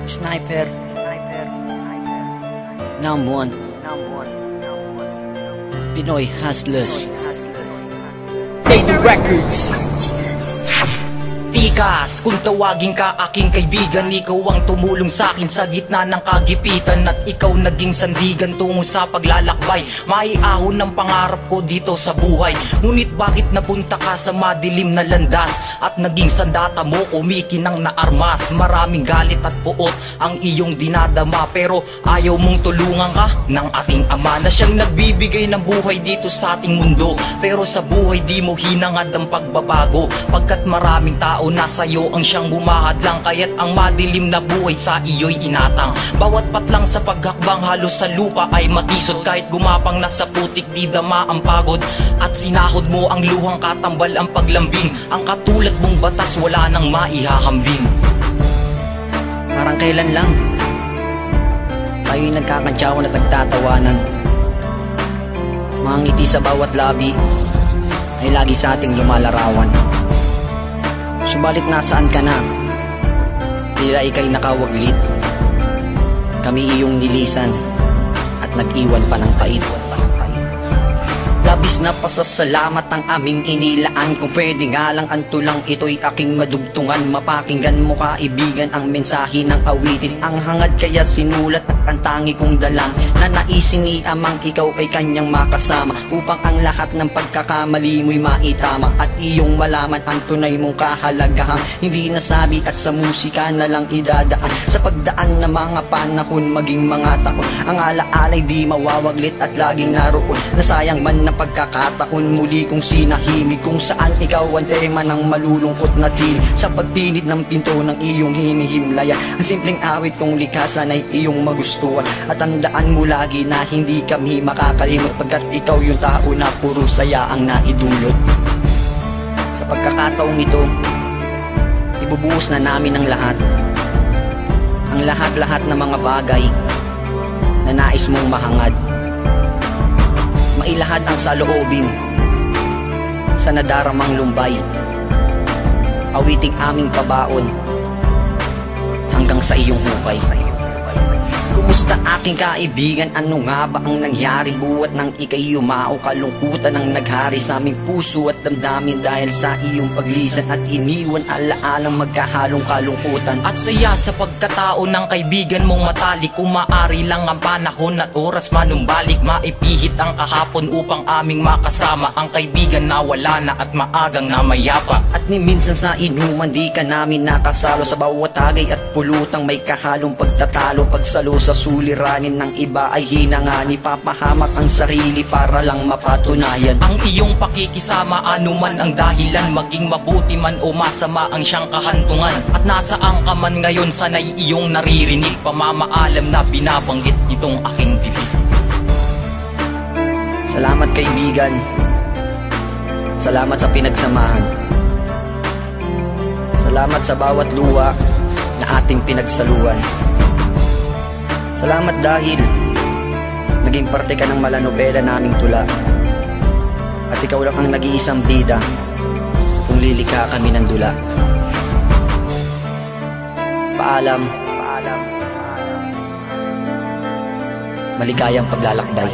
Sniper #1 Pinoy Hustlers Data Records. Tikas, kung tawagin ka aking kaibigan, ikaw ang tumulong sa akin sa gitna ng kagipitan. At ikaw naging sandigan tungo sa paglalakbay, maiahon ng pangarap ko dito sa buhay. Ngunit bakit napunta ka sa madilim na landas at naging sandata mo kumikinang na armas? Maraming galit at puot ang iyong dinadama, pero ayaw mong tulungan ka ng ating ama na siyang nagbibigay ng buhay dito sa ating mundo. Pero sa buhay di mo hinangad ang pagbabago, pagkat maraming tao na sa'yo ang siyang bumahadlang, kaya't ang madilim na buhay sa iyo'y inatang. Bawat patlang sa paghakbang halos sa lupa ay matisod, kahit gumapang na sa putik di dama ang pagod. At sinahod mo ang luhang katambal ang paglambing, ang katulad mong batas wala nang maihahambing. Parang kailan lang tayo'y nagkakantsawan at nagtatawanan. Mga ngiti sa bawat labi ay lagi sa ating lumalarawan. Subalit nasaan ka na? Tila ika'y nakawaglit. Kami iyong nilisan at nag-iwan pa ng pait. Labis na pasasalamat ang aming inilaan. Kung pwede nga lang ang tulang ito'y aking madugtungan. Mapakinggan mo kaibigan ang mensahe ng awitin. Ang hangad kaya sinulat at ang tangi kong dalang, na naisin ni amang ikaw ay kanyang makasama, upang ang lahat ng pagkakamali mo'y maitama. At iyong malaman ang tunay mong kahalagahan, hindi nasabi at sa musika na lang idadaan. Sa pagdaan ng mga panahon maging mga taon, ang alaalay di mawawaglit at laging naroon. Nasayang man na pagkakataon muli kong sinahimig, kung saan ikaw ang tema ng malulungkot na tinig. Sa pagpinit ng pinto ng iyong hinihimlayan, ang simpleng awit kong likasan ay iyong magustuhan. At tandaan mo lagi na hindi kami makakalimot, pagkat ikaw yung tao na puro saya ang naidulot. Sa pagkakataong ito, ibubuhos na namin ang lahat, ang lahat-lahat na mga bagay na nais mong mahangad. Mailahad ang saloobin sa nadaramang lumbay, awiting aming pabaon hanggang sa iyong hukay. Kumusta aking kaibigan? Ano nga ba ang nangyari? Buwat nang ika'y yumao, kalungkutan ang naghari sa aming puso at damdamin dahil sa iyong paglisan, at iniwan alaalang magkahalong kalungkutan. At saya sa pagkatao ng kaibigan mong matalik, kung maaari lang ang panahon at oras manumbalik, maipihit ang kahapon upang aming makasama ang kaibigan na wala na at maagang namayapa. At ni minsan sa inuman di ka namin nakasalo, sa bawat tagay at pulutang may kahalong pagtatalo. Pagsalo sa suliranin ng iba ay hinangani, papahamak ang sarili para lang mapatunayan ang iyong pakikisama. Anuman ang dahilan, maging mabuti man o masama ang siyang kahantungan. At nasaan ka man ngayon, sana'y iyong naririnig pamamaalam na binabanggit itong aking bibig. Salamat kaibigan, salamat sa pinagsamahan, salamat sa bawat luha na ating pinagsaluan. Salamat dahil naging parte ka ng malanobela naming tula, at ikaw lang ang nag-iisang bida kung lilikha kami ng dula. Paalam, maligayang paglalakbay.